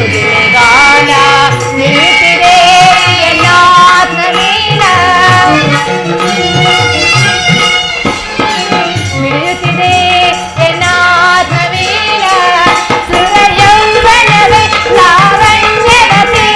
ಕೋಗಿಲೆಗಾನ ನಿಂತಿದೆ ಎನ್ನಾತ್ಮವೀನ ಮಿಡಿಯುತ್ತಿದೆ ಎನ್ನಾತ್ಮವೀನ ಸುರ ಯೌವನವೇ ಲಾವಣ್ಯವತಿ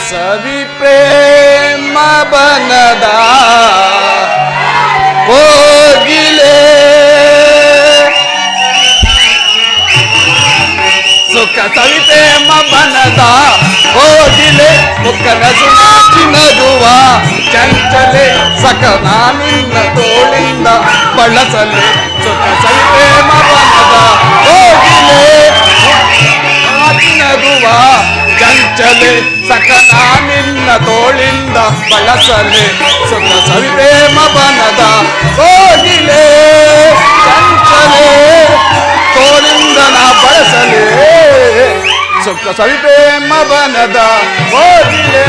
ಸವಿ ಪ್ರೇಮ ಬನದ ಕೋಗಿಲೆ ಸುಖ ಸವಿ ಪ್ರೇಮ ಬನದ ಕೋಗಿಲೆ ಮುಖನ ಸುನಾಚಿ ನಗುವ ಚಂಚಲೆ ಸಕನ ನಿನ್ನ ತೋಳಿಂದ ಬಳಸಲೆ ಸುಖ ಸವಿ ಪ್ರೇಮ ಬನದ ಕೋಗಿಲೆ ನಗುವ ಚಂಚಲೆ ಸಕನ ನಿನ್ನ ತೋಳಿಂದ ಬಳಸಲೆ ಸುಖ ಸವಿಪ್ರೇಮ ಬನದ ಕೋಗಿಲೆ ಚಂಚಲೆ ತೋಳಿಂದ ನಾ ಬಳಸಲೆ ಸುಖ ಸವಿಪ್ರೇಮ ಬನದ ಕೋಗಿಲೆ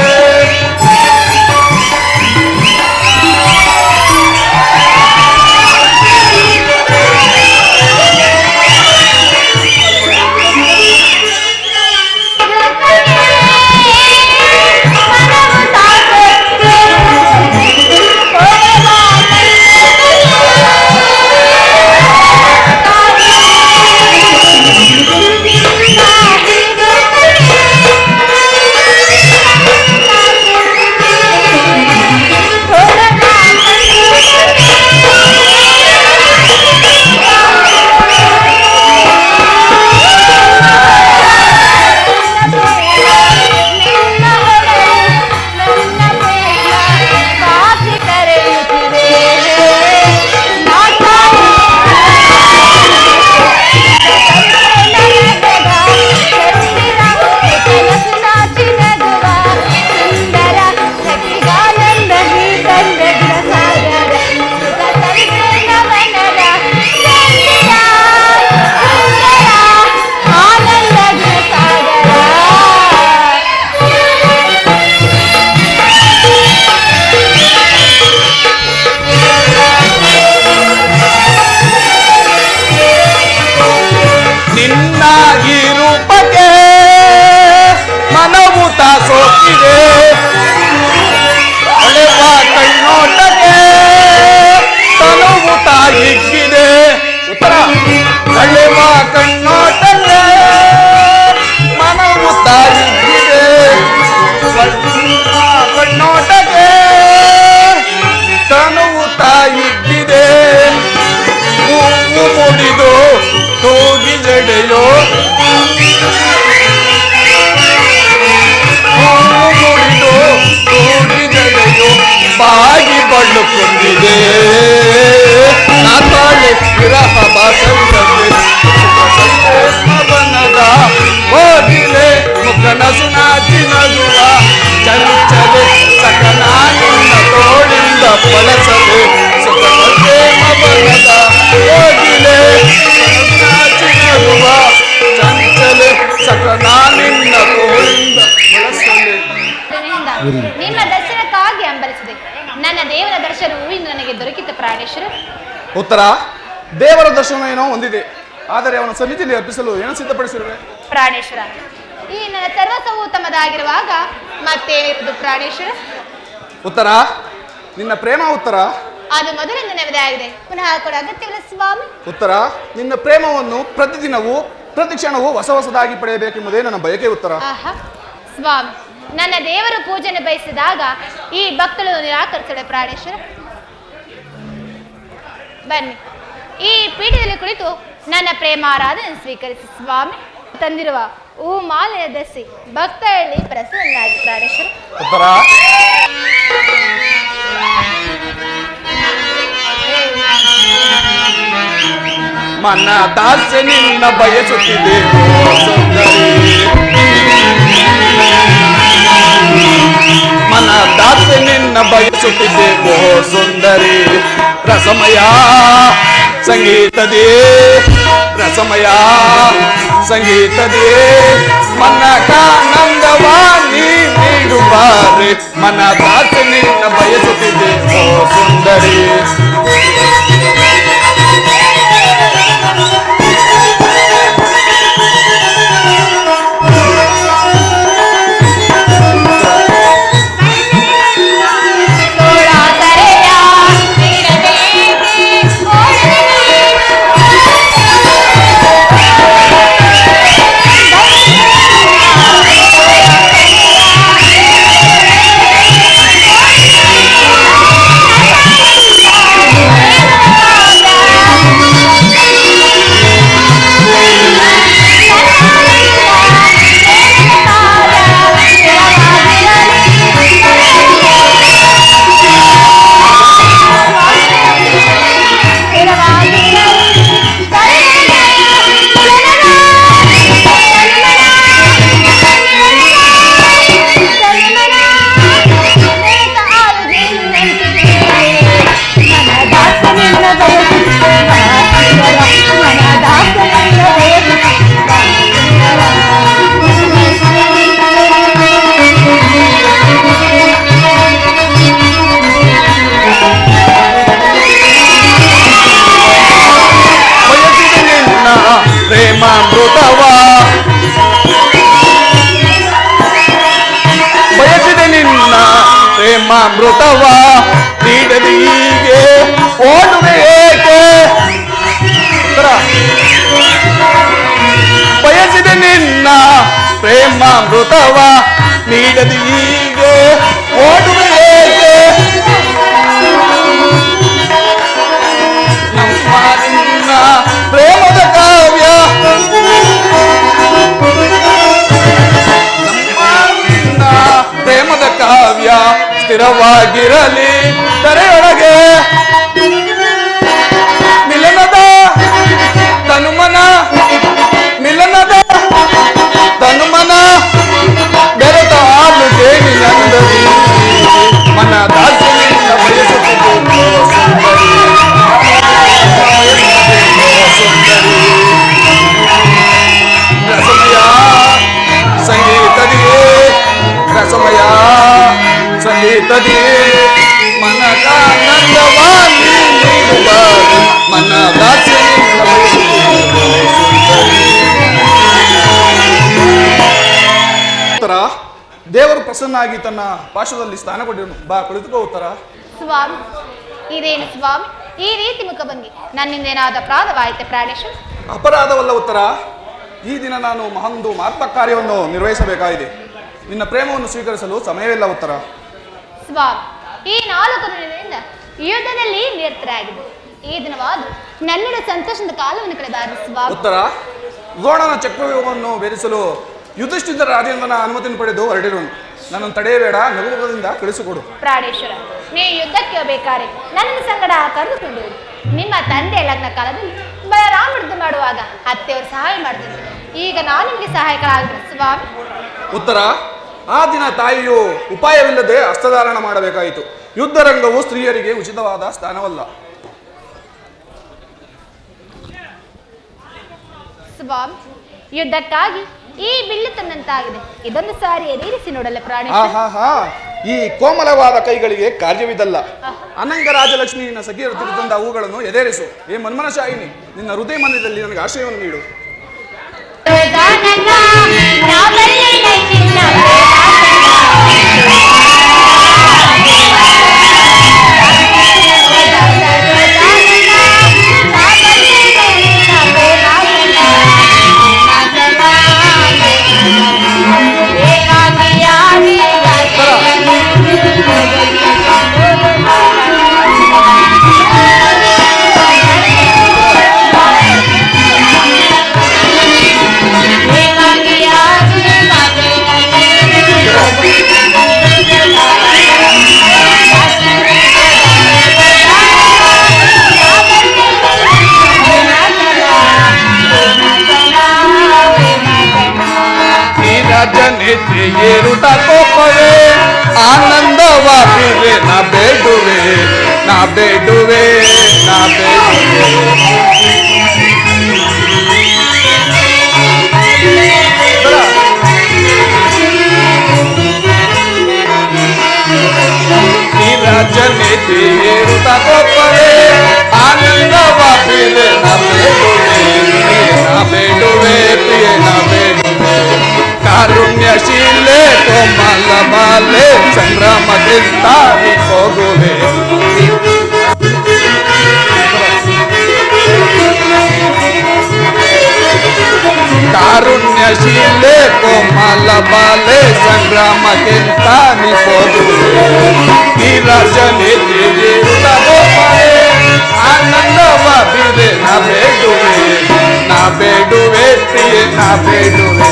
ನಿಮ್ಮ ದರ್ಶನಕ್ಕಾಗಿ ಹಂಬಲಿಸಿದೆ. ನನ್ನ ದೇವರ ದರ್ಶನವು ಇಂದು ನನಗೆ ದೊರಕಿತು ಪ್ರಾಣೇಶ್ವರ. ಉತ್ತರ, ದೇವರ ದರ್ಶನ ಏನೋ ಹೊಂದಿದೆ, ಆದರೆ ಅವನ ಸನ್ನಿಧಿಯಲ್ಲಿ ಅರ್ಪಿಸಲು ಏನೋ ಸಿದ್ಧಪಡಿಸಿರುವೆ? ಪ್ರಾಣೇಶ್ವರ, ಈ ನನ್ನ ಸರ್ವಸ್ವವು ತಮ್ಮದಾಗಿರುವಾಗ ಮತ್ತೇನಿರುವುದು ಪ್ರಾಣೇಶ್ವರ? ಉತ್ತರ, ನಿನ್ನ ಪ್ರೇಮ ಉತ್ತರ. ಅದು ಮೊದಲಿಂದ ನಮ್ಮದೇ ಆಗಿದೆ, ಪುನಃ ಕೊಡ ಅಗತ್ಯವಿಲ್ಲ ಸ್ವಾಮಿ. ಉತ್ತರ, ನಿನ್ನ ಪ್ರೇಮವನ್ನು ಪ್ರತಿದಿನವೂ ಪ್ರತಿ ಕ್ಷಣವೂ ಹೊಸ ಹೊಸದಾಗಿ ಪಡೆಯಬೇಕೆಂಬುದೇ ನನ್ನ ಬಯಕೆ. ಉತ್ತರ, ಆಹಾ ಸ್ವಾಮಿ, ನನ್ನ ದೇವರು ಪೂಜೆಯನ್ನು ಬಯಸಿದಾಗ ಈ ಭಕ್ತಳು ನಿರಾಕರಿಸಳೆ ಪ್ರಾಣೇಶ್ವರ. ಬನ್ನಿ, ಈ ಪೀಠದಲ್ಲಿ ಕುಳಿತು ನನ್ನ ಪ್ರೇಮಾರಾಧನೆ ಸ್ವೀಕರಿಸಿ ಸ್ವಾಮಿ. ತಂದಿರುವ ಹೂ ಮಾಲೆಯ ದಸಿ ಭಕ್ತರಲ್ಲಿ ಪ್ರಸನ್ನಾಗಿ ಪ್ರಾಣೇಶ್ವರ. ಉತ್ತರ, ಮನ ದಾಸೆ ನಿನ್ನ ಬಯಸುತ್ತಿದೆ ಸುಂದರಿ, ಮನ ದಾಸೆ ನಿನ್ನ ಬಯಸುತ್ತಿದೆ ಓ ಸುಂದರಿ. ರಸಮಯ ಸಂಗೀತದೇ, ರಸಮಯ ಸಂಗೀತದೇ, ಮನಕಾನಂದವ ನೀ ನೀಡುವಾರೆ. ಮನ ದಾಸೆ ನಿನ್ನ ಬಯಸುತ್ತಿದೆ ಓ ಸುಂದರಿ. ಬಯಸಿದೆ ನಿನ್ನ ಪ್ರೇಮಾಮೃತವ ನೀಡದೆ ಹೀಗೆ ಓಡುವೆ ಏಕೆ. ಬಯಸಿದೆ ನಿನ್ನ ಪ್ರೇಮಾಮೃತವ ನೀಡದೆ ಹೀಗೆ ಓಡುವೆ ಏಕೆ. ನಮ್ಮ ನಿನ್ನ ಪ್ರೇಮದ ಕಾವ್ಯ, ನಮ್ಮ ಪ್ರೇಮದ ಕಾವ್ಯ ಸ್ಥಿರವಾಗಿರಲಿ ತೆರೆಯೊಳಗೆ. ಮಿಲನದ ತನುಮನ, ಮಿಲನದ ತನುಮನ ಬೆರೆತ ಹಾಲು ಜೇನಿ ನಂದರಿ. ಮನ ದಾಸಿನಿಂದ ಬಯಸುತ್ತಿದ್ದು ಸುಂದರಿ, ಸುಂದರಿ. ರಸಮಯ ಸಂಗೀತದಿಯೇ, ರಸಮಯ ಸಂಗೀತದಿಯೇ, ಮನಕಾನಂದವ ನೀಡುವ. ಮನ ದಾಸಿನಿಂದ ಬಯಸುತ್ತಿದ್ದು ಸುಂದರಿ. ಉತ್ತರ, ದೇವರು ಪ್ರಸನ್ನಾಗಿ ತನ್ನ ಪಾಶದಲ್ಲಿ ಸ್ಥಾನ ಕೊಟ್ಟಿರು. ಬಾ ಕುಳಿತುಕೋ. ಉತ್ತರ, ಸ್ವಾಮಿ, ಇದೇನು ಸ್ವಾಮಿ ಈ ರೀತಿ ಮುಖಭಂಗಿ? ನನ್ನಿಂದ ಏನಾದ ಅಪರಾಧವಾಯಿತೆ ಪ್ರಾಣೇಶ್ವರ? ಅಪರಾಧವಲ್ಲ ಉತ್ತರ. ಈ ದಿನ ನಾನು ಮಹಂದು ಮಹತ್ವ ಕಾರ್ಯವನ್ನು ನಿರ್ವಹಿಸಬೇಕಾಗಿದೆ. ನಿನ್ನ ಪ್ರೇಮವನ್ನು ಸ್ವೀಕರಿಸಲು ಸಮಯವಿಲ್ಲ. ಉತ್ತರ, ಸ್ವಾಮಿ, ಈ 4 ದಿನದಿಂದ ಯುದ್ಧದಲ್ಲಿ ನಿರತರಾಗಿದೆ. ಈ ದಿನವಾದ ನನ್ನೆಡೆ ಸಂತೋಷದ ಕಾಲವನ್ನು ಕಳೆದಾರೆ ಸ್ವಾಮಿ. ಉತ್ತರ, ಗೋಣನ ಚಕ್ರವ್ಯೂಹವನ್ನು ಬೆರೆಸಲು ಯುಧಿಷ್ಠಿರ ರಾಜೇಂದ್ರನ ಅನುಮತಿಯನ್ನು ಪಡೆದು ಹೊರಟಿರುವನು. ನನ್ನನ್ನು ತಡೆಯಬೇಡ, ನಗುಮುಖದಿಂದ ಕಳಿಸಿಕೊಡು. ಪ್ರಾಣೇಶ್ವರ, ನೀವು ಯುದ್ಧಕ್ಕೆ ಹೋಗಬೇಕಾರೆ ನನ್ನ ಸಂಗಡ ಕರೆದುಕೊಂಡು. ನಿಮ್ಮ ತಂದೆ ಲಗ್ನ ಕಾಲದಲ್ಲಿ ಬಲರಾಮ ಯುದ್ಧ ಮಾಡುವಾಗ ಅತ್ತೆಯವರು ಸಹಾಯ ಮಾಡ್ತಿದ್ರು. ಈಗ ನಾನು ನಿಮಗೆ ಸಹಾಯಕರಾಗಬೇಕು ಸ್ವಾಮಿ. ಉತ್ತರ, ಆ ದಿನ ತಾಯಿಯು ಉಪಾಯವಿಲ್ಲದೆ ಹಸ್ತಧಾರಣ ಮಾಡಬೇಕಾಯಿತು. ಯುದ್ಧರಂಗವು ಸ್ತ್ರೀಯರಿಗೆ ಉಚಿತವಾದ ಸ್ಥಾನವಲ್ಲ. ಸ್ವಾಮಿ, ಯುದ್ಧಕ್ಕಾಗಿ ಈ ಬಿಲ್ಲು ತಂದಂತಾಗಿದೆ. ಇದೊಂದು ಸಾರಿ ಎದುರಿಸಿ ನೋಡಲ್ಲ ಪ್ರಾಣಿ. ಈ ಕೋಮಲವಾದ ಕೈಗಳಿಗೆ ಕಾರ್ಯವಿದಲ್ಲ. ಅನಂಗ ರಾಜಲಕ್ಷ್ಮಿ ನಿನ್ನ ಸಖಿಯರು ತಿರುತಂದ ಹೂಗಳನ್ನು ಎದೇರಿಸು. ಏ ಮನ್ಮನಶಾಯಿನಿ, ನಿನ್ನ ಹೃದಯ ಮಂದಿರದಲ್ಲಿ ನನಗೆ ಆಶ್ರಯವನ್ನು ನೀಡು. ಏರುಟ ಕೋಪವೇ ಆನಂದವಾಗಿದೆ ನಾ ಬೇಡುವೆ ನಾ ಬೇಡುವೆ ನಾ ಬೇಡುವೆ. ರಾಜನೇತಿ ಏರುತ ಕೋಪವೇ ಆನಂದವಾಗಿದೆ ನಾ ಬೇಡುವೆ ನಾ ಬೇಡುವೆ ಪ್ರಿಯ ನಾ ಬೇಡುವೆ. ಕಾರುಣ್ಯಶೀಲೆ ಕೋಮಲ ಬಾಲೆ ಸಂಗ್ರಾಮದಿಂದ ಹೋಗುವೆ. ಕಾರುಣ್ಯಶೀಲೆ ಕೋಮಲ ಬಾಲೆ ಸಂಗ್ರಾಮಕ್ಕಿಂತ ಹೋಗುವೆ. ಈ ರಾಜನೇತಿ ಏರುತ ಕೋಪವೇ ಆನಂದವಾಗಿದೆ ನಾ ಬೇಡುವೆ ನಾ ಬೇಡುವೆ ಪ್ರಿಯ ನಾ ಬೇಡುವೆ.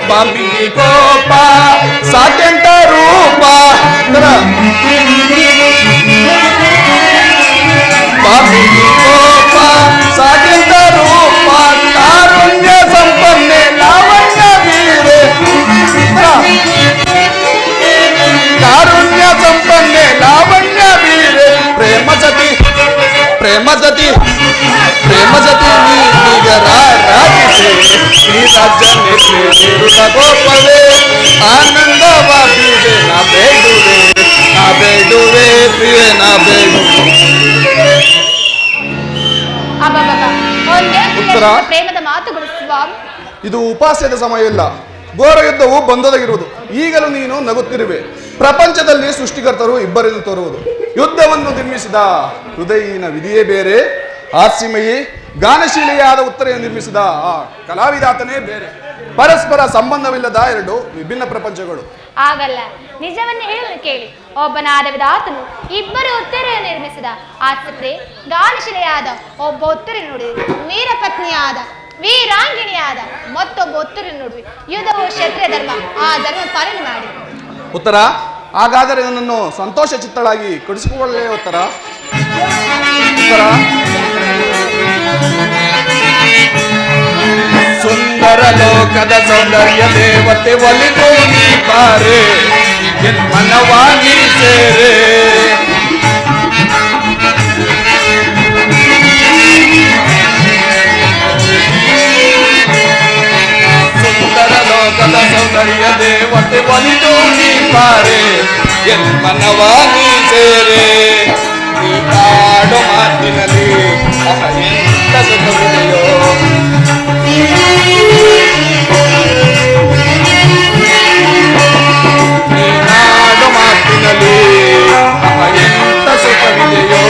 ಬಾಂಬಿಗೆ ಕೋಪ ಸಾಕೆಂಟ ರೂಪ ಬಾಂಬಿಗೆ ಕೋಪ ಸಾಕೆಂಟ ರೂಪ ಕಾರುಣ್ಯ ಸಂಪನ್ನೆ ಲಾವಣ್ಯ ವೀರೆ ಕಾರುಣ್ಯ ಸಂಪನ್ನೆ ಲಾವಣ್ಯ ವೀರೆ. ಪ್ರೇಮ ಜತಿ ಪ್ರೇಮ ಜತಿ ಪ್ರೇಮ ಜತಿ ನೀಗ ರಾಜಿಸೆ ಈ ರಾಜನೇತಿ ಏರುತ ಕೋಪವೇ ಆನಂದವಾಗಿದೆ ನಾ ಬೇಡುವೆ ಪ್ರಿಯ ನಾ ಬೇಡುವೆ. ಉತ್ತರ ಪ್ರೇಮದ ಮಾತುಗಳು ಸ್ವಾಮಿ. ಇದು ಉಪಾಸ್ಯದ ಸಮಯವಿಲ್ಲ. ಘೋರ ಯುದ್ಧವು ಬಂದೊದಗಿರುವುದು. ಈಗಲೂ ನೀನು ನಗುತ್ತಿರುವೆ. ಪ್ರಪಂಚದಲ್ಲಿ ಸೃಷ್ಟಿಕರ್ತರು ಇಬ್ಬರನ್ನು ತೋರುವುದು. ಯುದ್ಧವನ್ನು ನಿರ್ಮಿಸಿದ ಹೃದಯಿನ ವಿಧಿಯೇ ಬೇರೆ. ಹಾಸ್ಯಮಯಿ ಗಾನಶೀಲೆಯಾದ ಉತ್ತರೆಯನ್ನು ನಿರ್ಮಿಸಿದ ಆ ಕಲಾವಿದಾತನೇ ಬೇರೆ. ಪರಸ್ಪರ ಸಂಬಂಧವಿಲ್ಲದ ಎರಡು ವಿಭಿನ್ನ ಪ್ರಪಂಚಗಳು. ಆಗಲ್ಲ, ನಿಜವನ್ನು ಹೇಳಲು ಕೇಳಿ. ಒಬ್ಬನಾದ ವಿಧಾತನು ಇಬ್ಬರು ಉತ್ತರೆಯನ್ನು ನಿರ್ಮಿಸಿದ ಆಸಕ್ತಿ ಗಾನಶಿಲೆಯಾದ ಒಬ್ಬ ಉತ್ತರೆ ನುಡಿ ವೀರ ಪತ್ನಿಯಾದ ವೀರಾಂಗಿಣಿಯಾದ ಮತ್ತೊಬ್ಬ ಉತ್ತರೆ ನುಡಿ ಯುದ್ಧವು ಕ್ಷತ್ರಿಯ ಧರ್ಮ. ಆ ಧರ್ಮ ಪಾಲನೆ ಮಾಡಿ. ಉತ್ತರ ಹಾಗಾದರೆ ನನ್ನನ್ನು ಸಂತೋಷ ಚಿತ್ತಳಾಗಿ ಕಡಿಸಿಕೊಳ್ಳಲೇ ಉತ್ತರ. ಉತ್ತರ ಸುಂದರ ಲೋಕದ ಸೌಂದರ್ಯ ದೇವತೆ ಒಲಿದು ನೀ ಬಾರೆ ಮನವಾಗಿ ಸೇರೆ. ಸುಂದರ ಲೋಕದ ಸೌಂದರ್ಯ ದೇವತೆ ಒಲಿದು ನೀ ಬಾರೆ ಮನವಾಗಿ ಸೇರೆ. ನೀ ಆಡೋ ಮಾತಿನಲ್ಲಿ ಎಂತ ಸುಖವಿದೆಯೋ ನೀನಾಡು ಮಾತಿನಲ್ಲಿ ಎಂತ ಸುಖವಿದೆಯೋ.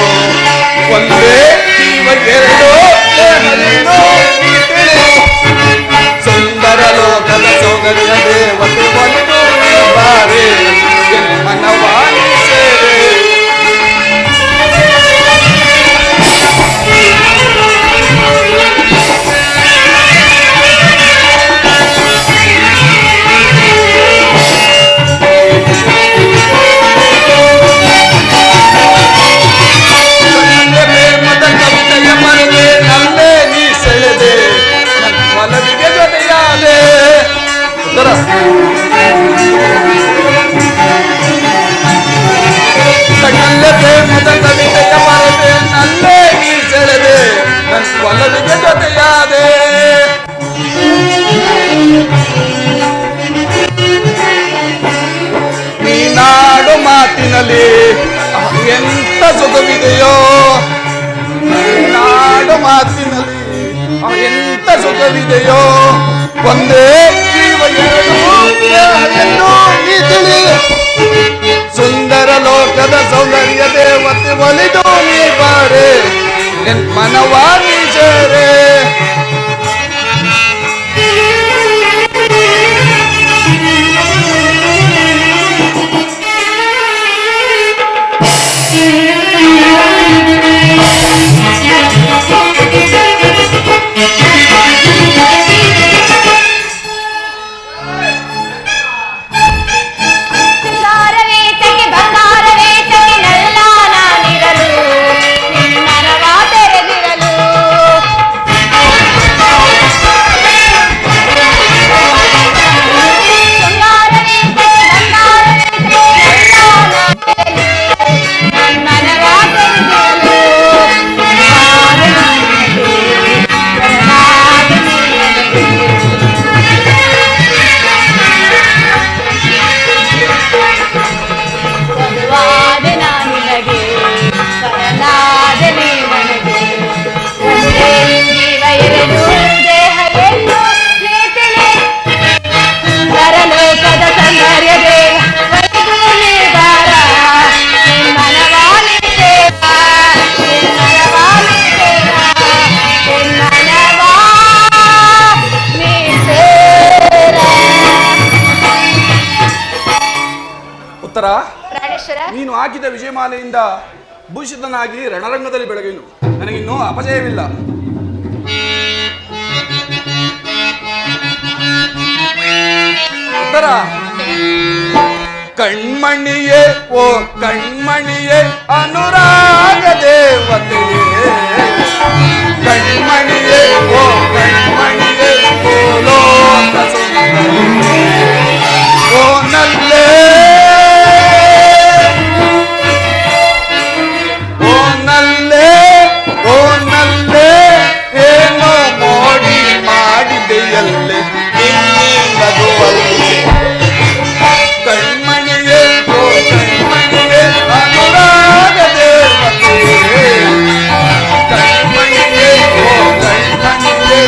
ಒಂದೇ ಜೀವ ಎರಡು ದೇಹವೇನೋ ನೀ ತಿಳಿ. ಸುಂದರ ಲೋಕದ ಸೌಂದರ್ಯ ದೇವತೆ ಒಲಿದು ನೀ ಬಾರೆ ಮನವಾಗಿ ಸೇರೆ. ನೀನಾಡು ಮಾತಿನಲ್ಲಿ ಎಂತ ಸುಖವಿದೆಯೋ. ನಾಡು ಮಾತಿನಲ್ಲಿ ಎಂತ ಸುಖವಿದೆಯೋ. ಒಂದೇ ಜೀವ ಎರಡು ಎಂದು ನೀ ತಿಳಿ. ಲೋಕದ ಸೌಂದರ್ಯ ದೇವತೆ ಒಲಿದು ನೀ ಬಾರೆ ಮನವಾ ನೀ ಸೇರೆ. ನೀನು ಹಾಕಿದ ವಿಜಯಮಾಲೆಯಿಂದ ಭೂಷಿತನಾಗಿ ರಣರಂಗದಲ್ಲಿ ಬೆಳಗೇನು. ನನಗಿನ್ನೂ ಅಪಜಯವಿಲ್ಲ. ಉತ್ತರ ಕಣ್ಮಣಿಯೇ ಓ ಕಣ್ಮಣಿಯೇ ಅನುರಾಗ ದೇವತೆಯೇ ಕಣ್ಮಣಿಯೇ ಓ ಕಣ್ಮಣಿಯೇ ಓ ಲೋಕ ಸುಂದರಿಯೇ ಓ ನಲ್ಲೇ ಏನೋ ಮೋಡಿ ಮಾಡಿದೆಯಲ್ಲೇ ನಗುವಲ್ಲಿ ಕಣ್ಮಣಿಯೇ ಓ ಕಣ್ಮಣಿಯೇ ಅನುರಾಗ ದೇವತೆಯೇ ಕಣ್ಮಣಿಯೇ ಓ ಕಣ್ಮಣಿಯೇ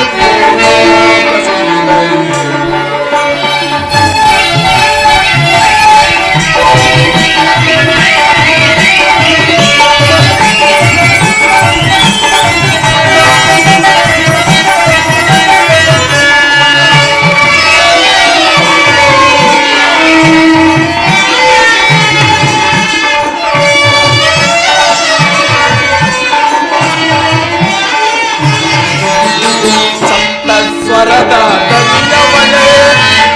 ಸ್ವರದ ಕಣ್ಣವಳೆ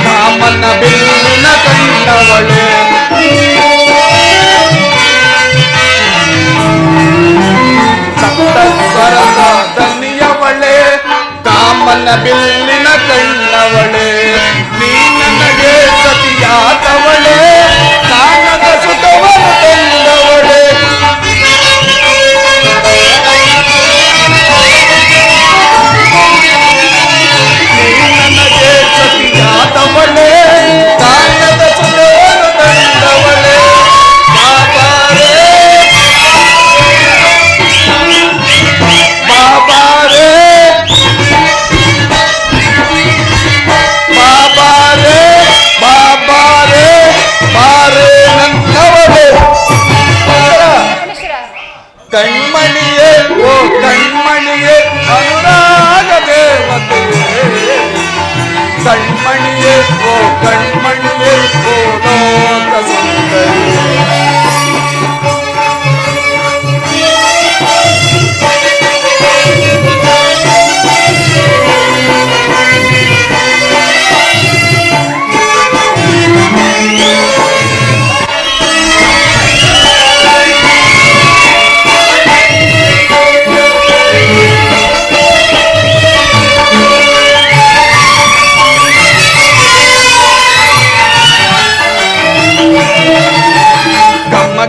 ಕಾಮನ ಬಿಲ್ಲಿನ ಕಣ್ಣವಳೆ ಸಪ್ತ ಸ್ವರದ ದನಿಯವಳೆ ಕಾಮನ ಬಿಲ್ಲಿನ ಕಣ್ಣವಳೆ ನೀ ನನಗೆ ಸತಿಯಾದವಳೆ ಕಾಣದ ಸುತವನು ತಂದವಳೆ ಸತಿಯಾದವಳೆ ಕಾಣದ ಸುತವನು ತಂದವಳೆ ಬಾಬಾರೇ ಬಾಬಾರೇ ಬಾಬಾರೇ ಬಾಬಾರೇ ಬಾರೇ ನನ್ನವಳೆ ಕಣ್ಮಣಿಯೇ ಓ ಕಣ್ಮಣಿಯೇ ಅನುರಾಗ ದೇವತೆಯೇ ಕಣ್ಮಣಿಯೇ ಓ ಕಣ್ಮಣಿಯೇ ಓ ಲೋಕ ಸುಂದರಿಯೇ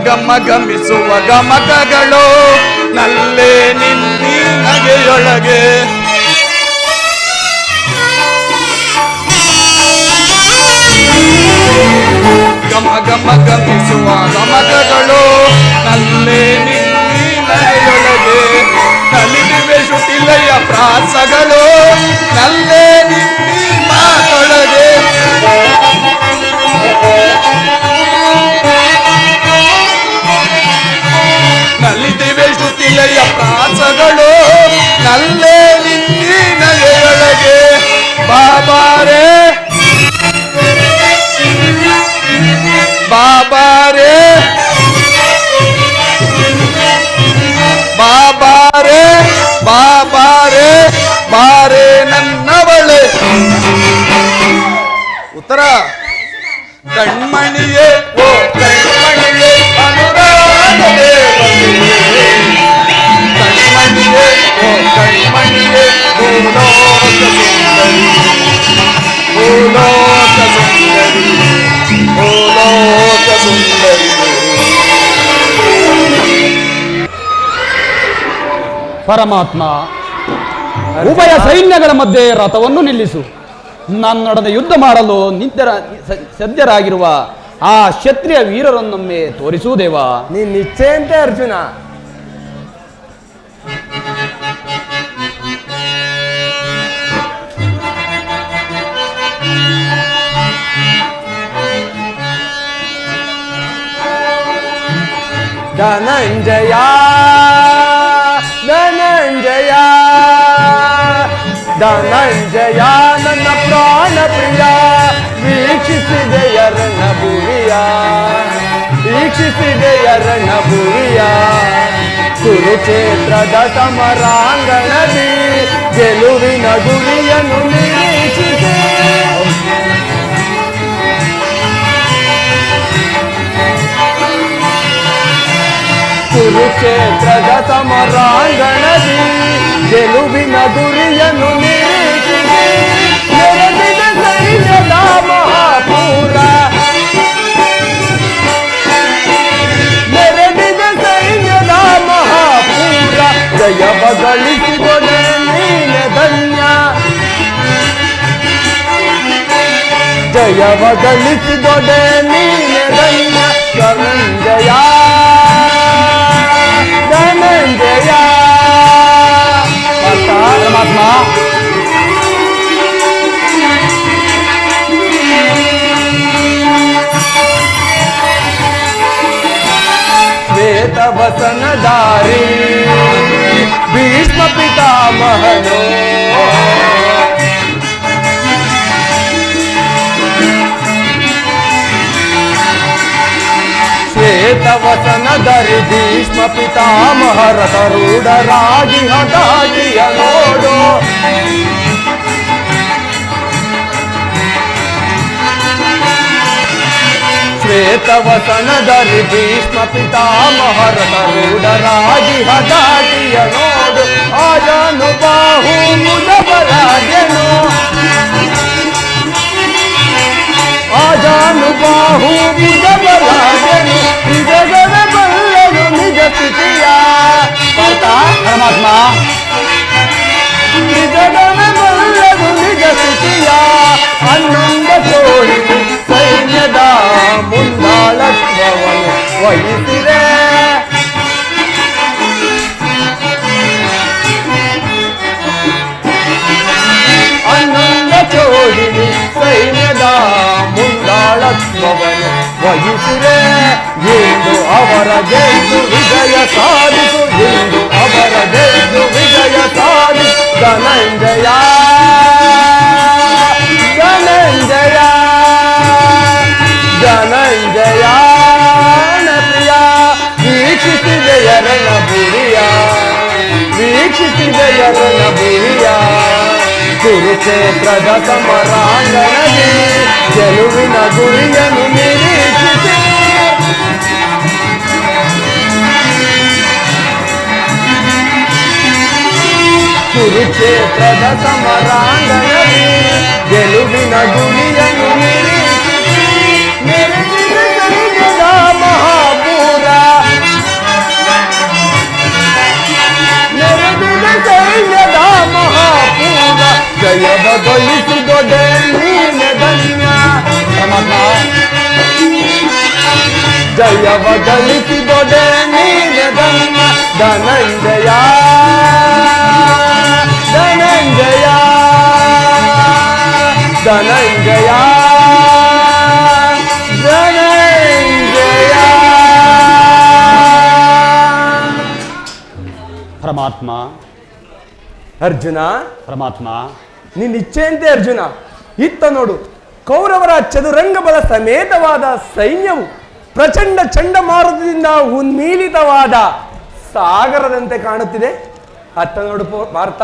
ಗಮ ಗಮಿಸುವ ಗಮಕಗಳು ನಲ್ಲೇ ನಿನ್ನಿ ನಗೆಯೊಳಗೆ ಗಮ ಗಮ ಗಮಿಸುವ ಗಮಕಗಳು ನಲ್ಲೇ ನಿನ್ನಿ ನಗೆಯೊಳಗೆ ನಲಿದಿವೆ ಶುಟಿಲೆಯ ಪ್ರಾಸಗಳು ನಲ್ಲೇ ನಿನ್ನಿ ಮಾತೊಳಗೆ ಬಾಬಾರೆ ಬಾಬಾರೆ ಬಾಬಾರೆ ಬಾಬಾರೆ ಬಾರೆ ನನ್ನವಳೆ. ಉತ್ತರ ಕಣ್ಮಣಿಯೇ ಓ ಕಣ್ಮಣಿಯೇ ಅನುರಾಗವೇ ಕಣ್ಮಣಿಯೇ ಓ ಕಣ್ಮಣಿಯೇ ಭೂಲೋಕ ಸುಂದರಿ ಭೂಲೋಕ ಸುಂದರಿ ಭೂಲೋಕ ಸುಂದರಿ. ಪರಮಾತ್ಮ, ಉಭಯ ಸೈನ್ಯಗಳ ಮಧ್ಯೆ ರಥವನ್ನು ನಿಲ್ಲಿಸು. ನನ್ನೊಡನೆ ಯುದ್ಧ ಮಾಡಲು ಸದ್ಯರಾಗಿರುವ ಆ ಕ್ಷತ್ರಿಯ ವೀರರನ್ನೊಮ್ಮೆ ತೋರಿಸುವುದೇವಾ? ನೀನ್ ನಿಶ್ಚಯಂತೆ ಅರ್ಜುನ. ಧನಂಜಯ ಧನಂಜಯ ಧನಂಜಯ ನನ್ನ ಪ್ರಾಣ ಪ್ರಿಯ, ವೀಕ್ಷಿಸಿದೆಯ ರಣಭೂಮಿಯ ವೀಕ್ಷಿಸಿದೆಯ ರಣಭೂಮಿಯ. ಕುರುಕ್ಷೇತ್ರದ ಸಮರಾಂಗಣದಿ ಗೆಲುವಿನ ಗುರಿಯನ್ನು ನಿರೀಕ್ಷಿಸಿ. ಕುರುಕ್ಷೇತ್ರದ ಸಮರಾಂಗಣದಿ ಗೆಲುವಿನ ಗುರಿಯನ್ನು ನಿರೀಕ್ಷಿಸಿ. ನೆರೆದಿದ ಸೈನ್ಯದ ಮಹಾಪೂರ ನೆರೆದಿದ ಸೈನ್ಯದ ಮಹಾಪೂರ. ಜಯವ ಗಳಿಸಿದೊಡೆ ನೀನೆ ಧನ್ಯ ಜಯವ ಗಳಿಸಿದೊಡೆ ನೀನೆ ಧನ್ಯ. ಧನಂಜಯ ಧನಂಜಯ. ಪರಮಾತ್ಮ, ಶ್ವೇತವಸನಧಾರಿ ಭೀಷ್ಮ ಪಿತಾಮಹನೋ, ಶ್ವೇತವಸನಧರಿ ಭೀಷ್ಮ ಪಿತಾಮಹ ರಥರೂಢರಾಗಿ ಹಠಾಟಿಯ ನೋಡು. ಶ್ವೇತವಸನಧರಿ ಭೀಷ್ಮ ಪಿತಾಮಹ ರಥರೂಢರಾಗಿ ಹಠಾಟಿಯ ನೋಡು. ಆಜಾನು ಬಾಹು ಮುದಬರಾಜನು ಆಜಾನು ಬಾಹು ಮುದಬರಾಜನು. ನಿಜಗದ ಬಲ್ಲನು ನಿಜ ಸ್ಥಿತಿಯ. ಪರಮಾತ್ಮ, ನಿಜಗದ ಬಲ್ಲನು ನಿಜ ಸ್ಥಿತಿಯ. ಹನ್ನೊಂದ ತೋಳಿ ಸೈನ್ಯದ ಮುಂದಾಳತ್ವವನ್ನು ವಹಿಸಿದೆ. ಹನ್ನೊಂದ ಚೋಳಿನಿ ಸೈನ್ಯದ ಮುಂದಾಳತ್ವವನ್ನು ವಹಿಸಿದೆ. ಎಂದು ಅವರ ಗೆದ್ದು ವಿಜಯ ಸಾಧಿಸು ಎಂದು ಅವರ ಗೆದ್ದು ವಿಜಯ ಸಾಧಿಸು. ಧನಂಜಯ ಧನಂಜಯ ಧನಂಜಯ ಪ್ರಿಯ. ವೀಕ್ಷಿಸಿದೆಯ ರಣಭೂಮಿಯ ವೀಕ್ಷಿಸಿದೆಯ ರಣಭೂಮಿಯ. ಕುರುಕ್ಷೇತ್ರದ ಸಮರಾಂಗಣದಿ ಗೆಲುವಿನ ಗುರಿಯನ್ನು ನಿರೀಕ್ಷಿಸಿ. ಕುರುಕ್ಷೇತ್ರದ ಸಮರಾಂಗಣದಿ ಗೆಲುವಿನ ಗುರಿಯನ್ನು ನಿರೀಕ್ಷಿಸಿ. ನೆರೆದಿದ ಸೈನ್ಯದ ಮಹಾಪೂರ ನೆರೆದಿದ ಸೈನ್ಯದ ಮಹಾಪೂರ. ಜಯವ ಗಳಿಸಿದೊಡೆ ನೀನೆ ಧನ್ಯ. ಜಯವ ಗಳಿಸಿದೊಡೆ ನೀನೆ ಧನ್ಯ. ಧನಂಜಯ ಧನಂಜಯ ಧನಂಜಯ ಧನಂಜಯ. ಪರಮಾತ್ಮ, ಅರ್ಜುನ, ಪರಮಾತ್ಮ, ನಿನ್ನ ಇಚ್ಛೆಯಂತೆ ಅರ್ಜುನ. ಇತ್ತ ನೋಡು, ಕೌರವರ ಚದುರಂಗ ಬಲ ಸಮೇತವಾದ ಸೈನ್ಯವು ಪ್ರಚಂಡ ಚಂಡಮಾರುತದಿಂದ ಉನ್ಮೀಲಿತವಾದ ಸಾಗರದಂತೆ ಕಾಣುತ್ತಿದೆ. ಅತ್ತ ನೋಡು ಭಾರತ,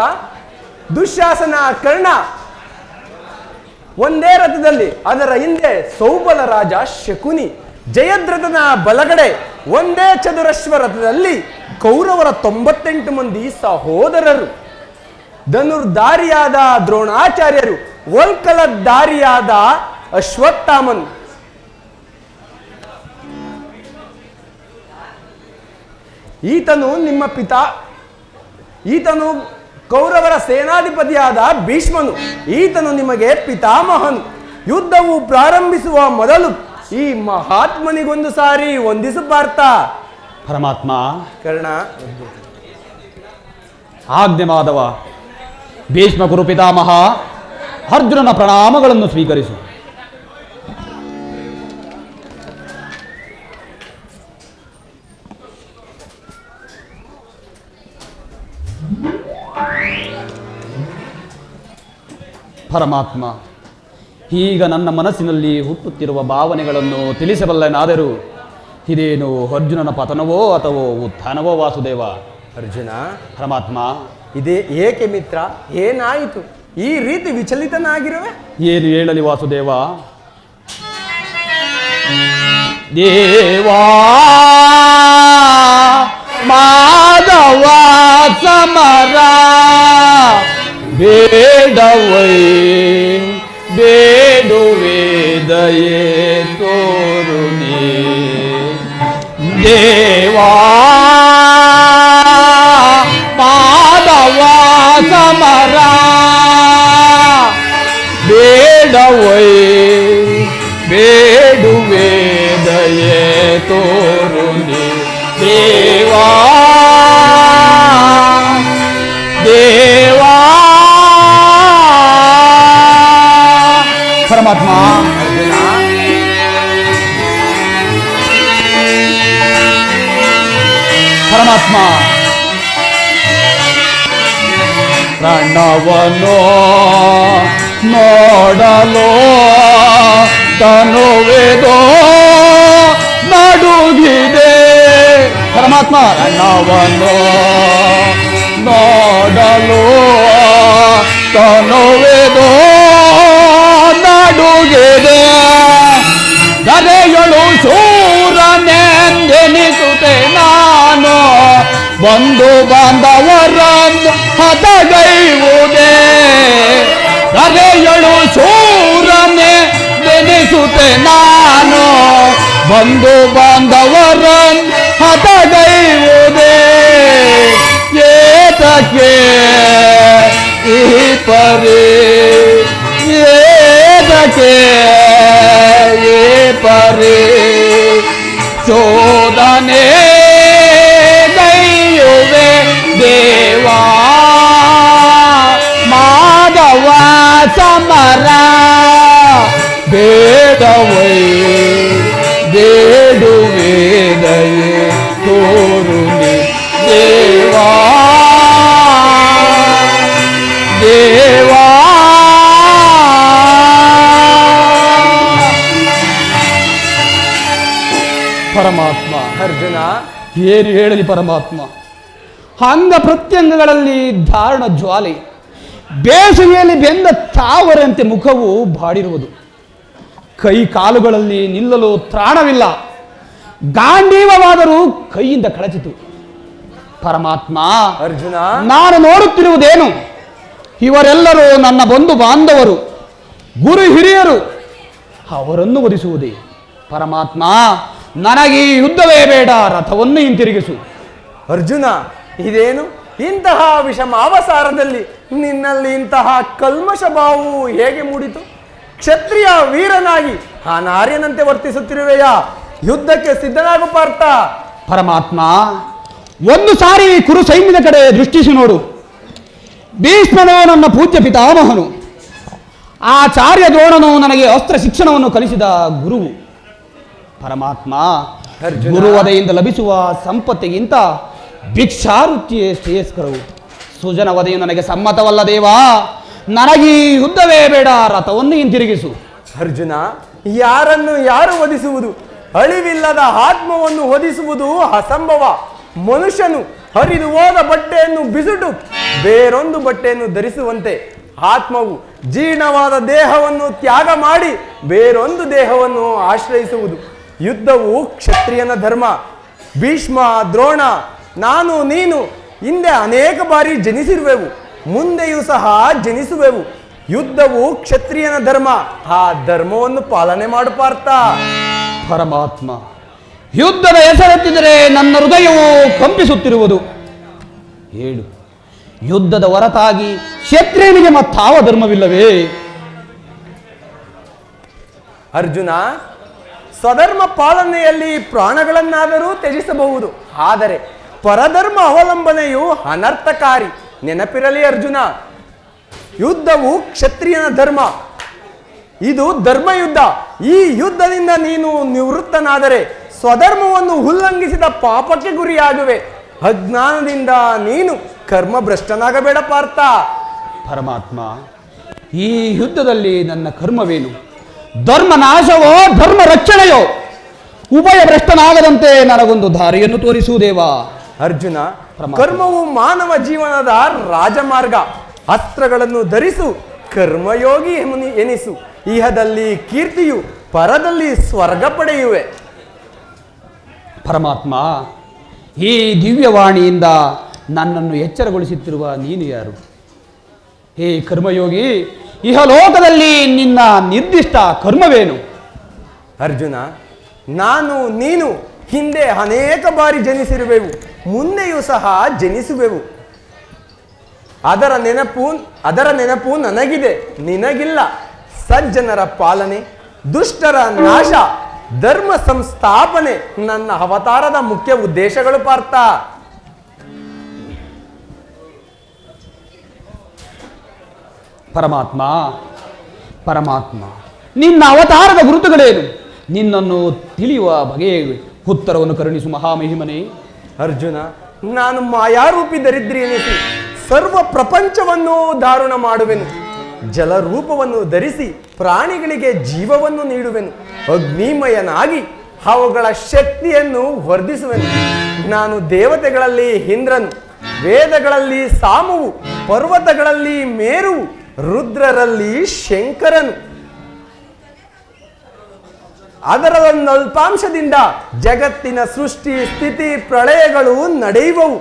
ದುಶ್ಯಾಸನ ಕರ್ಣ ಒಂದೇ ರಥದಲ್ಲಿ, ಅದರ ಹಿಂದೆ ಸೌಬಲ ರಾಜ ಶಕುನಿ, ಜಯದ್ರಥನ ಬಲಗಡೆ ಒಂದೇ ಚದುರಶ್ವ ರಥದಲ್ಲಿ ಕೌರವರ 98 ಮಂದಿ ಸಹೋದರರು, ಧನುರ್ಧಾರಿಯಾದ ದ್ರೋಣಾಚಾರ್ಯರು, ವಲ್ಕಲಧಾರಿಯಾದ ಅಶ್ವತ್ಥಾಮನ್, ಈತನು ನಿಮ್ಮ ಈತನು ಕೌರವರ ಸೇನಾಧಿಪತಿಯಾದ ಭೀಷ್ಮನು, ಈತನು ನಿಮಗೆ ಪಿತಾಮಹನು. ಯುದ್ಧವು ಪ್ರಾರಂಭಿಸುವ ಮೊದಲು ಈ ಮಹಾತ್ಮನಿಗೊಂದು ಸಾರಿ ವಂದಿಸು ಪಾರ್ಥ. ಪರಮಾತ್ಮ, ಕರ್ಣ, ಆಜ್ಞೆ ಮಾಧವ. ಭೀಷ್ಮ ಗುರು ಪಿತಾಮಹ, ಅರ್ಜುನನ ಪ್ರಣಾಮಗಳನ್ನು ಸ್ವೀಕರಿಸು. ಪರಮಾತ್ಮ, ಈಗ ನನ್ನ ಮನಸ್ಸಿನಲ್ಲಿ ಹುಟ್ಟುತ್ತಿರುವ ಭಾವನೆಗಳನ್ನು ತಿಳಿಸಬಲ್ಲನಾದರೂ ಇದೇನು ಅರ್ಜುನನ ಪತನವೋ ಅಥವಾ ಉತ್ಥಾನವೋ ವಾಸುದೇವ? ಅರ್ಜುನ, ಪರಮಾತ್ಮ, ಇದೇ ಏಕೆ ಮಿತ್ರ, ಏನಾಯಿತು ಈ ರೀತಿ ವಿಚಲಿತನಾಗಿರುವೆ? ಏನು ಹೇಳಲಿ ವಾಸುದೇವ? ದೇವಾ ಮಾಧವ ಸಮರ ಬೇಡವೈ ಬೇಡುವೆ ದಯೆ ತೋರುನಿ. ದೇವಾ ಮಾಧವ ಸಮರ ಬೇಡವೈ ಬೇಡುವೆ ದಯೆ ತೋರುನಿ. ದೇವಾ ದೇವಾ ಪರಮಾತ್ಮ, ಪರಮಾತ್ಮ, ಪ್ರಣವನೋ ನೋಡಲೋ ತನುವೆದೋ ನಡುಗಿದೆ. ಪರಮಾತ್ಮ, ಪ್ರಣವನೋ ನೋಡಲೋ ತನುವೆದೋ ನಡುಗಿದೆ. ಧರೆಯಳು ಶೂರನೆಂದೆನಿಸುತ್ತೆ ನಾನು, ಬಂಧು ಬಾಂಧವರನ್ನು ಹತಗೈವುದೇ. ಧರೆಯಳು ಶೂರನೆಂದೆನಿಸುತ್ತೆ ನಾನು, ಬಂಧು ಬಾಂಧವರನ್ನು ಹತಗೈವುದೇ. ಏತಕ್ಕೆ ಈ ಪರಿ, ಏತಕ್ಕೆ ಈ ಪರಿ ಶೋಧನೆ ಗೈಯುವೆ ದೇವಾ ಮಾಧವ ಸಮರ ಬೇಡವೈ ಬೇಡುವೆ ದಯೆ ತೋರುನಿ. ದೇವಾ ದೇವಾ ಪರಮಾತ್ಮ. ಅರ್ಜುನ, ಏನು ಹೇಳಲಿ ಪರಮಾತ್ಮ? ಅಂಗ ಪ್ರತ್ಯಂಗಗಳಲ್ಲಿ ಧಾರಣ ಜ್ವಾಲೆ, ಬೇಸಿಗೆಯಲ್ಲಿ ಬೆಂದ ತಾವರಂತೆ ಮುಖವು ಬಾಡಿರುವುದು. ಕೈ ಕಾಲುಗಳಲ್ಲಿ ನಿಲ್ಲಲು ತ್ರಾಣವಿಲ್ಲ. ಗಾಂಡೀವವಾದರೂ ಕೈಯಿಂದ ಕಳಚಿತು. ಪರಮಾತ್ಮ, ಅರ್ಜುನ, ನಾನು ನೋಡುತ್ತಿರುವುದೇನು? ಇವರೆಲ್ಲರೂ ನನ್ನ ಬಂಧು ಬಾಂಧವರು, ಗುರು ಹಿರಿಯರು, ಅವರನ್ನು ವಧಿಸುವುದೇ? ಪರಮಾತ್ಮ, ನನಗೆ ಈ ಯುದ್ಧವೇ ಬೇಡ, ರಥವನ್ನು ಹಿಂತಿರುಗಿಸು. ಅರ್ಜುನ, ಇದೇನು ಇಂತಹ ವಿಷಮಾವಸಾರದಲ್ಲಿ ನಿನ್ನಲ್ಲಿ ಇಂತಹ ಕಲ್ಮಶ ಭಾವವು ಹೇಗೆ ಮೂಡಿತು? ಕ್ಷತ್ರಿಯ ವೀರನಾಗಿ ಆ ನಾರ್ಯನಂತೆ ವರ್ತಿಸುತ್ತಿರುವೆಯಾ? ಯುದ್ಧಕ್ಕೆ ಸಿದ್ಧನಾಗು ಪಾರ್ಥ. ಪರಮಾತ್ಮ, ಒಂದು ಸಾರಿ ಕುರು ಸೈನ್ಯದ ಕಡೆ ದೃಷ್ಟಿಸಿ ನೋಡು. ಭೀಷ್ಮನು ನನ್ನ ಪೂಜ್ಯ ಪಿತಾಮಹನು, ಆಚಾರ್ಯ ದ್ರೋಣನು ನನಗೆ ಅಸ್ತ್ರ ಶಿಕ್ಷಣವನ್ನು ಕಲಿಸಿದ ಗುರುವು. ಪರಮಾತ್ಮ, ಗುರುವಧೆಯಿಂದ ಲಭಿಸುವ ಸಂಪತ್ತಿಗಿಂತ ಭಿಕ್ಷಾವೃತ್ತಿಯೇ ಶ್ರೇಯಸ್ಕರವು. ಸುಜನ ವಧೆಯು ನನಗೆ ಸಮ್ಮತವಲ್ಲ ದೇವಾ. ನನಗೀ ಯುದ್ಧವೇ ಬೇಡ, ರಥವನ್ನು ಹಿಂತಿರುಗಿಸು. ಅರ್ಜುನ, ಯಾರನ್ನು ಯಾರು ವಧಿಸುವುದು? ಅಳಿವಿಲ್ಲದ ಆತ್ಮವನ್ನು ವಧಿಸುವುದು ಅಸಂಭವ. ಮನುಷ್ಯನು ಹರಿದು ಹೋದ ಬಟ್ಟೆಯನ್ನು ಬಿಸುಟು ಬೇರೊಂದು ಬಟ್ಟೆಯನ್ನು ಧರಿಸುವಂತೆ ಆತ್ಮವು ಜೀರ್ಣವಾದ ದೇಹವನ್ನು ತ್ಯಾಗ ಮಾಡಿ ಬೇರೊಂದು ದೇಹವನ್ನು ಆಶ್ರಯಿಸುವುದು. ಯುದ್ಧವು ಕ್ಷತ್ರಿಯನ ಧರ್ಮ. ಭೀಷ್ಮ, ದ್ರೋಣ, ನಾನು ನೀನು ಹಿಂದೆ ಅನೇಕ ಬಾರಿ ಜನಿಸಿರುವೆವು, ಮುಂದೆಯೂ ಸಹ ಜನಿಸುವೆವು. ಯುದ್ಧವು ಕ್ಷತ್ರಿಯನ ಧರ್ಮ. ಆ ಧರ್ಮವನ್ನು ಪಾಲನೆ ಮಾಡು ಪಾರ್ಥ. ಪರಮಾತ್ಮ, ಯುದ್ಧದ ಹೆಸರೆತ್ತಿದರೆ ನನ್ನ ಹೃದಯವು ಕಂಪಿಸುತ್ತಿರುವುದು. ಹೇಳು, ಯುದ್ಧದ ಹೊರತಾಗಿ ಕ್ಷತ್ರಿಯನಿಗೆ ಮತ್ತಾವ ಧರ್ಮವಿಲ್ಲವೇ? ಅರ್ಜುನ, ಸ್ವಧರ್ಮ ಪಾಲನೆಯಲ್ಲಿ ಪ್ರಾಣಗಳನ್ನಾದರೂ ತ್ಯಜಿಸಬಹುದು, ಆದರೆ ಪರಧರ್ಮ ಅವಲಂಬನೆಯು ಅನರ್ಥಕಾರಿ. ನೆನಪಿರಲಿ ಅರ್ಜುನ, ಯುದ್ಧವು ಕ್ಷತ್ರಿಯನ ಧರ್ಮ. ಇದು ಧರ್ಮಯುದ್ಧ. ಈ ಯುದ್ಧದಿಂದ ನೀನು ನಿವೃತ್ತನಾದರೆ ಸ್ವಧರ್ಮವನ್ನು ಉಲ್ಲಂಘಿಸಿದ ಪಾಪಕ್ಕೆ ಗುರಿಯಾಗುವೆ. ಅಜ್ಞಾನದಿಂದ ನೀನು ಕರ್ಮಭ್ರಷ್ಟನಾಗಬೇಡ ಪಾರ್ಥ. ಪರಮಾತ್ಮ, ಈ ಯುದ್ಧದಲ್ಲಿ ನನ್ನ ಕರ್ಮವೇನು? ಧರ್ಮ ನಾಶವೋ ಧರ್ಮ ರಕ್ಷಣೆಯೋ? ಉಭಯ ಭ್ರಷ್ಟನಾಗದಂತೆ ನನಗೊಂದು ದಾರಿಯನ್ನು ತೋರಿಸುವುದೇವಾ? ಅರ್ಜುನ, ಕರ್ಮವು ಮಾನವ ಜೀವನದ ರಾಜಮಾರ್ಗ. ಅಸ್ತ್ರಗಳನ್ನು ಧರಿಸು, ಕರ್ಮಯೋಗಿ ಎನಿಸು. ಇಹದಲ್ಲಿ ಕೀರ್ತಿಯು, ಪರದಲ್ಲಿ ಸ್ವರ್ಗ ಪಡೆಯುವೆ. ಪರಮಾತ್ಮ, ಈ ದಿವ್ಯವಾಣಿಯಿಂದ ನನ್ನನ್ನು ಎಚ್ಚರಗೊಳಿಸುತ್ತಿರುವ ನೀನು ಯಾರು? ಹೇ ಕರ್ಮಯೋಗಿ, ಇಹಲೋಕದಲ್ಲಿ ನಿನ್ನ ನಿರ್ದಿಷ್ಟ ಕರ್ಮವೇನು? ಅರ್ಜುನ, ನಾನು ನೀನು ಹಿಂದೆ ಅನೇಕ ಬಾರಿ ಜನಿಸಿರುವೆವು, ಮುಂದೆಯೂ ಸಹ ಜನಿಸುವೆವು. ಅದರ ನೆನಪು ನನಗಿದೆ, ನಿನಗಿಲ್ಲ. ಸಜ್ಜನರ ಪಾಲನೆ, ದುಷ್ಟರ ನಾಶ, ಧರ್ಮ ಸಂಸ್ಥಾಪನೆ ನನ್ನ ಅವತಾರದ ಮುಖ್ಯ ಉದ್ದೇಶಗಳು ಪಾರ್ಥ. ಪರಮಾತ್ಮ, ಪರಮಾತ್ಮ, ನಿನ್ನ ಅವತಾರದ ಗುರುತುಗಳೇನು? ನಿನ್ನನ್ನು ತಿಳಿಯುವ ಬಗೆಯ ಉತ್ತರವನ್ನು ಕರುಣಿಸು ಮಹಾಮಹಿಮನೇ. ಅರ್ಜುನ, ನಾನು ಮಾಯಾರೂಪಿ ದರಿದ್ರಿ ಎನಿಸಿ ಸರ್ವ ಪ್ರಪಂಚವನ್ನು ಧಾರಣ ಮಾಡುವೆನು. ಜಲರೂಪವನ್ನು ಧರಿಸಿ ಪ್ರಾಣಿಗಳಿಗೆ ಜೀವವನ್ನು ನೀಡುವೆನು. ಅಗ್ನಿಮಯನಾಗಿ ಅವುಗಳ ಶಕ್ತಿಯನ್ನು ವರ್ಧಿಸುವೆನು. ನಾನು ದೇವತೆಗಳಲ್ಲಿ ಇಂದ್ರನು, ವೇದಗಳಲ್ಲಿ ಸಾಮುವು, ಪರ್ವತಗಳಲ್ಲಿ ಮೇರುವು, ರುದ್ರರಲ್ಲಿ ಶಂಕರನು. ಅದರ ಅಲ್ಪಾಂಶದಿಂದ ಜಗತ್ತಿನ ಸೃಷ್ಟಿ ಸ್ಥಿತಿ ಪ್ರಳಯಗಳು ನಡೆಯುವವು.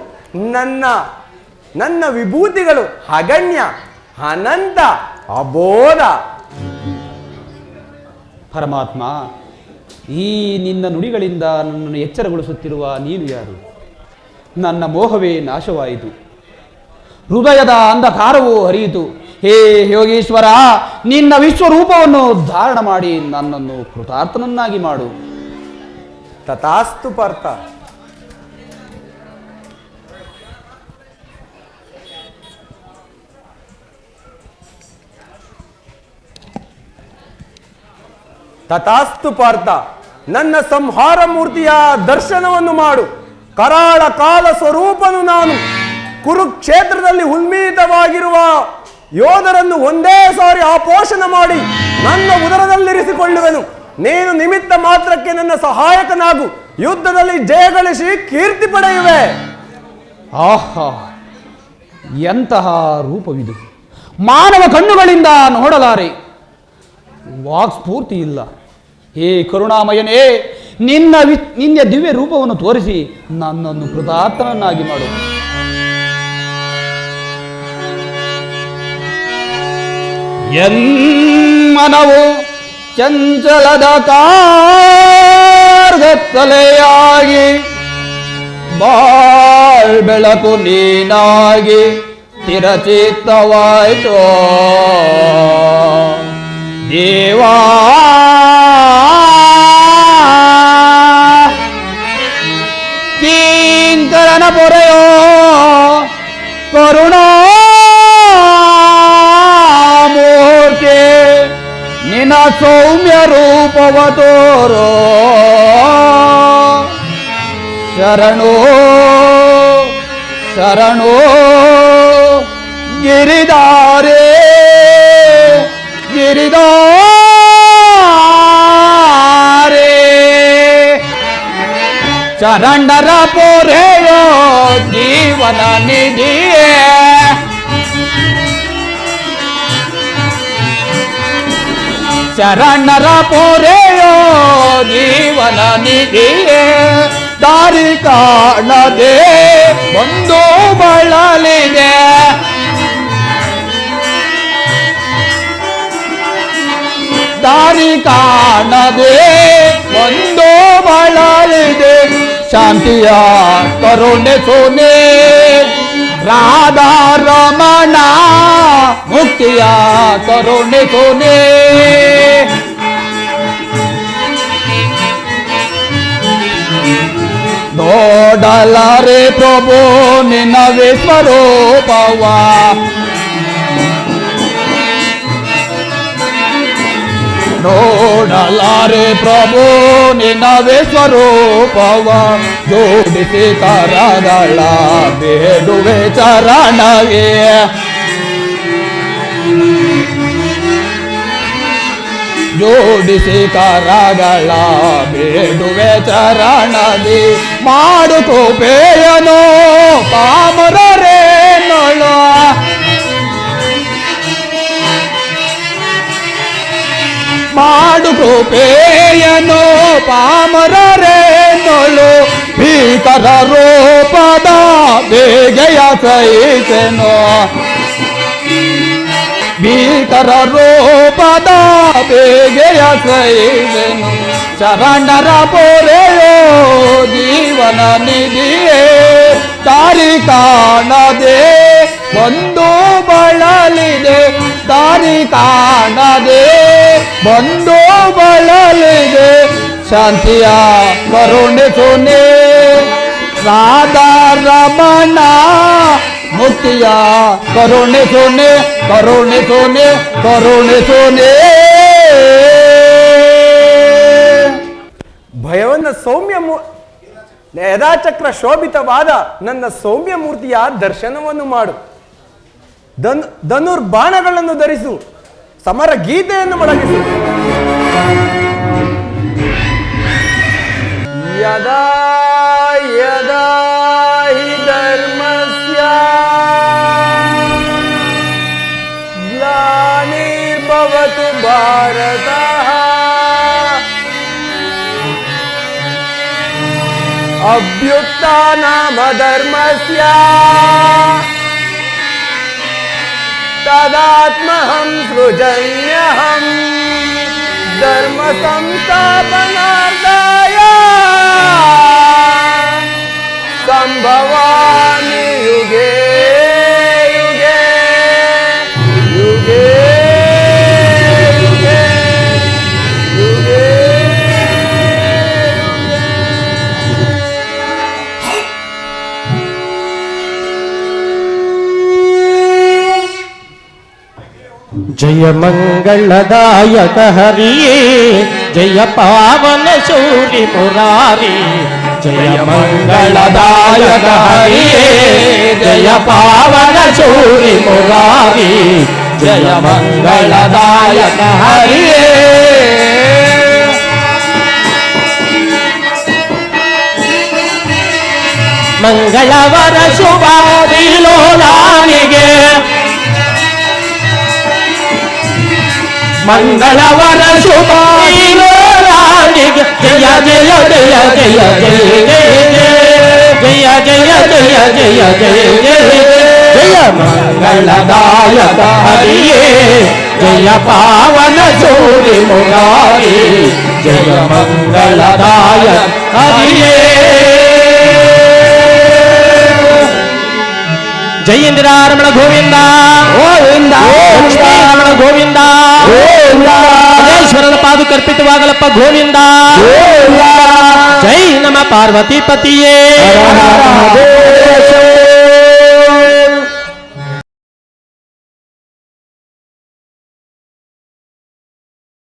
ನನ್ನ ವಿಭೂತಿಗಳು ಅಗಣ್ಯ, ಅನಂತ, ಅಬೋಧ. ಪರಮಾತ್ಮ, ಈ ನಿನ್ನ ನುಡಿಗಳಿಂದ ನನ್ನನ್ನು ಎಚ್ಚರಗೊಳಿಸುತ್ತಿರುವ ನೀನು ಯಾರು? ನನ್ನ ಮೋಹವೇ ನಾಶವಾಯಿತು, ಹೃದಯದ ಅಂಧಕಾರವೂ ಹರಿಯಿತು. ಹೇ ಯೋಗೀಶ್ವರ, ನಿನ್ನ ವಿಶ್ವರೂಪವನ್ನು ಧಾರಣ ಮಾಡಿ ನನ್ನನ್ನು ಕೃತಾರ್ಥನನ್ನಾಗಿ ಮಾಡು. ತಥಾಸ್ತು ಪಾರ್ಥ. ತಥಾಸ್ತು ಪಾರ್ಥ, ನನ್ನ ಸಂಹಾರ ಮೂರ್ತಿಯ ದರ್ಶನವನ್ನು ಮಾಡು. ಕರಾಳ ಕಾಲ ಸ್ವರೂಪನು ನಾನು. ಕುರುಕ್ಷೇತ್ರದಲ್ಲಿ ಉನ್ಮೀತವಾಗಿರುವ ಯೋಧರನ್ನು ಒಂದೇ ಸಾರಿ ಆಪೋಷಣ ಮಾಡಿ ನನ್ನ ಉದರದಲ್ಲಿರಿಸಿಕೊಳ್ಳುವೆನು. ನೀನು ನಿಮಿತ್ತ ಮಾತ್ರಕ್ಕೆ ನನ್ನ ಸಹಾಯಕನಾಗು. ಯುದ್ಧದಲ್ಲಿ ಜಯಗಳಿಸಿ ಕೀರ್ತಿ ಪಡೆಯುವೆ. ಆಹಾ, ಎಂತಹ ರೂಪವಿದು! ಮಾನವ ಕಣ್ಣುಗಳಿಂದ ನೋಡಲಾರೆ, ವಾಕ್ಸ್ಫೂರ್ತಿ ಇಲ್ಲ. ಹೇ ಕರುಣಾಮಯನೇ, ನಿನ್ನ ದಿವ್ಯ ರೂಪವನ್ನು ತೋರಿಸಿ ನನ್ನನ್ನು ಕೃತಾರ್ಥನನ್ನಾಗಿ ಮಾಡು. ಮನವು ಚಂಚಲದ ಕಾರ್ಗತ್ತಲೆಯಾಗಿ ಬೆಳಕು ನೀನಾಗಿ ಸ್ಥಿರಚಿತ್ತವಾಯಿತು ದೇವಾ. ಕಿಂಕರನ ಪೊರೆಯೋ ಕರುಣಾ ಮೂರ್ತಿ, ನಿನ್ನ ಸೌಮ್ಯ ರೂಪವ ತೋರೋ. ಶರಣೋ ಶರಣೋ ಗಿರಿಧಾರೇ. ಶರಣರ ಪೊರೆಯೋ ಜೀವನ ನಿಧಿಯೇ ಶರಣರ ಪೊರೆಯೋ ಜೀವನ ನಿಧಿಯೇ ದಾರಿ ಕಾಣದೆ ಒಂದು ಬಳಲಿದೆ ದಾರಿ ಕಾಣದೆ ಒಂದು ಬಳಲಿದೆ ಶಾಂತಿಯ ಕರುಣೆ ಸೋನೆ ರಾಧಾ ರಮಣ ಮುಕ್ತಿಯ ಕರುಣೆ ಸೋನೆ ನೋಡಲಾರೆ ಪ್ರಭು ನಿನ್ನ ವಿಶ್ವರೂಪವ ನೋಡಲಾರೆ ಪ್ರಭು ನಿನ್ನ ವಿಶ್ವರೂಪವ ಜೋಡಿಸಿ ಕರಗಳ ಬೇಡುವೆ ಚರಣವೇ ಜೋಡಿಸಿ ಕರಗಳ ಬೇಡುವೆ ಚರಣದಿ ಮಾಡು ಕೃಪೆಯನು ಪಾಮರರೇನೊಳು ಮಾಡು ಕೃಪೆಯನು ಪಾಮರರೇನೊಳು ಭೀಕರ ರೂಪದ ಬೇಗೆಯ ಸಹಿಸೆನು ಭೀಕರ ರೂಪದ ಬೇಗೆಯ ಸಹಿಸೆನು ಶರಣರ ಪೊರೆಯೋ ಜೀವನ ನಿಧಿಯೇ ದಾರಿ ಕಾಣದೆ ಒಂದು ಬಳಲಿದೆ ದಾರಿ ಕಾಣದೆ ಒಂದು ಬಳಲಿದೆ ಶಾಂತಿಯ ಕರುಣೆ ಸೋನೆ ರಾಧಾ ರಮಣ ಮುಕ್ತಿಯ ಕರುಣೆ ಸೋನೆ ಕರುಣೆ ಸೋನೆ ಕರುಣೆ ಸೋನೆ ಭಯವನ್ನ ಯಥಾಚಕ್ರ ಶೋಭಿತವಾದ ನನ್ನ ಸೌಮ್ಯ ಮೂರ್ತಿಯ ದರ್ಶನವನ್ನು ಮಾಡು. ಧನುರ್ಬಾಣಗಳನ್ನು ಧರಿಸು, ಸಮರ ಗೀತೆಯನ್ನು ಮೊಳಗಿಸು. ಯದಾ ಯದಾ ಹಿ ಧರ್ಮಸ್ಯ ಗ್ಲಾನಿರ್ಭವತು ಭಾರತಃ ಅಭ್ಯುತ್ಥಾನಮಧರ್ಮಸ್ಯ ತದಾತ್ಮಹಂ ಸೃಜನ್ಯಹಂ ಧರ್ಮ ಸಂಸ್ಥಾಪನಾರ್ಥಾಯ ಸಂಭವಾಮಿ ಯುಗೇ ಯುಗೇ ಯುಗೇ ಯುಗೇ ಯುಗೇ जय मंगलदायक हरिये जय पावन शौर्य मुरारी जय मंगलदायक हरिये जय पावन शौर्य मुरारी जय मंगलदायक हरिये मंगलवर शुभाದಿ ಲೋಲಾನಿಗೆ ಮಂಗಳವರ ಶುಭಾನಿಗೆ ಜಯ ಜಯ ಜಯ ಜಯ ಜಯ ಜಯ ಜಯ ಜಯ ಜಯ ಜಯ ಜಯ ಜಯ ಮಂಗಳದಾಯಕ ಹರಿಯೇ ಜಯ ಪಾವನ ಶೌರ್ಯ ಮುರಾರಿ ಜಯ ಮಂಗಳದಾಯಕ ಹರಿಯೇ ಜಯ ಇಂದಿರಾರಮಣ ಗೋವಿಂದ ಗೋವಿಂದ ರಮಣ ಗೋವಿಂದ ಗೋವಿಂದ ಪಾದುಕರ್ಪಿತವಾಗಲಪ್ಪ ಗೋವಿಂದ ಜೈ ನಮ ಪಾರ್ವತಿ ಪತಿಯೇ.